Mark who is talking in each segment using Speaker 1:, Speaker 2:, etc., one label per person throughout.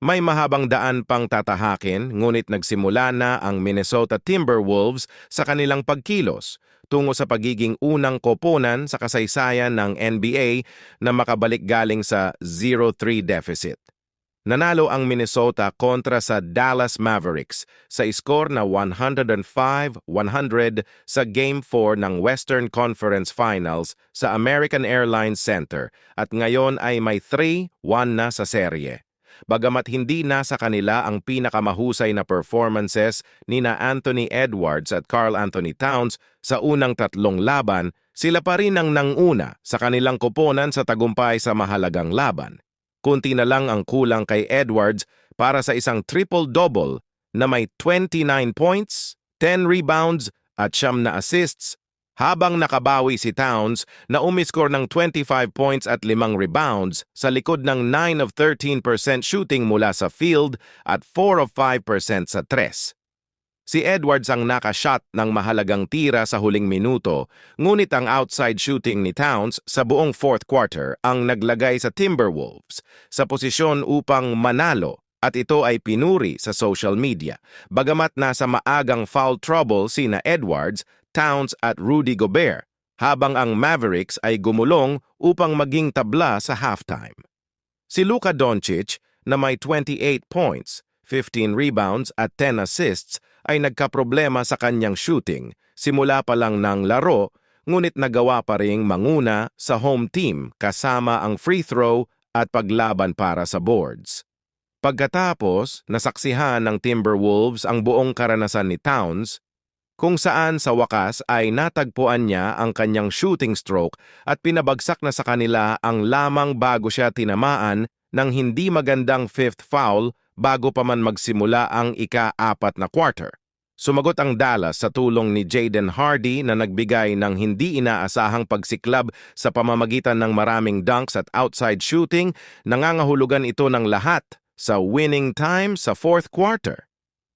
Speaker 1: May mahabang daan pang tatahakin, ngunit nagsimula na ang Minnesota Timberwolves sa kanilang pagkilos tungo sa pagiging unang koponan sa kasaysayan ng NBA na makabalik galing sa 0-3 deficit. Nanalo ang Minnesota kontra sa Dallas Mavericks sa iskor na 105-100 sa Game 4 ng Western Conference Finals sa American Airlines Center at ngayon ay may 3-1 na sa serye. Bagamat hindi nasa kanila ang pinakamahusay na performances nina Anthony Edwards at Karl Anthony Towns sa unang tatlong laban, sila pa rin ang nanguna sa kanilang koponan sa tagumpay sa mahalagang laban. Kunti na lang ang kulang kay Edwards para sa isang triple-double na may 29 points, 10 rebounds at 9 na assists, habang nakabawi si Towns na umiskor ng 25 points at 5 rebounds sa likod ng 9 of 13% shooting mula sa field at 4 of 5% sa tres. Si Edwards ang nakashot ng mahalagang tira sa huling minuto, ngunit ang outside shooting ni Towns sa buong fourth quarter ang naglagay sa Timberwolves sa posisyon upang manalo at ito ay pinuri sa social media. Bagamat nasa maagang foul trouble sina Edwards, Towns at Rudy Gobert, habang ang Mavericks ay gumulong upang maging tabla sa halftime. Si Luka Doncic na may 28 points, 15 rebounds at 10 assists ay nagkaproblema sa kanyang shooting simula pa lang ng laro, ngunit nagawa pa ring manguna sa home team kasama ang free throw at paglaban para sa boards. Pagkatapos, nasaksihan ng Timberwolves ang buong karanasan ni Towns, kung saan sa wakas ay natagpuan niya ang kanyang shooting stroke at pinabagsak na sa kanila ang lamang bago siya tinamaan ng hindi magandang fifth foul bago pa man magsimula ang ika-4 na quarter. Sumagot ang Dallas sa tulong ni Jaden Hardy na nagbigay ng hindi inaasahang pagsiklab sa pamamagitan ng maraming dunks at outside shooting. Nangangahulugan ito ng lahat sa winning time sa fourth quarter.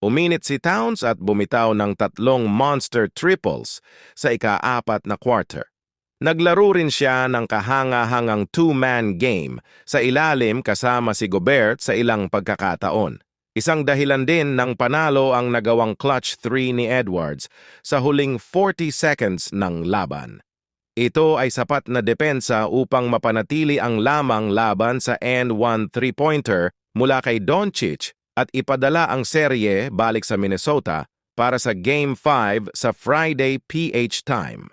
Speaker 1: Uminit si Towns at bumitaw ng 3 monster triples sa ika-4 na quarter. Naglaro rin siya ng kahanga-hangang two-man game sa ilalim kasama si Gobert sa ilang pagkakataon. Isang dahilan din ng panalo ang nagawang clutch 3 ni Edwards sa huling 40 seconds ng laban. Ito ay sapat na depensa upang mapanatili ang lamang laban sa and-1 3-pointer mula kay Doncic at ipadala ang serye balik sa Minnesota para sa Game 5 sa Friday PH time.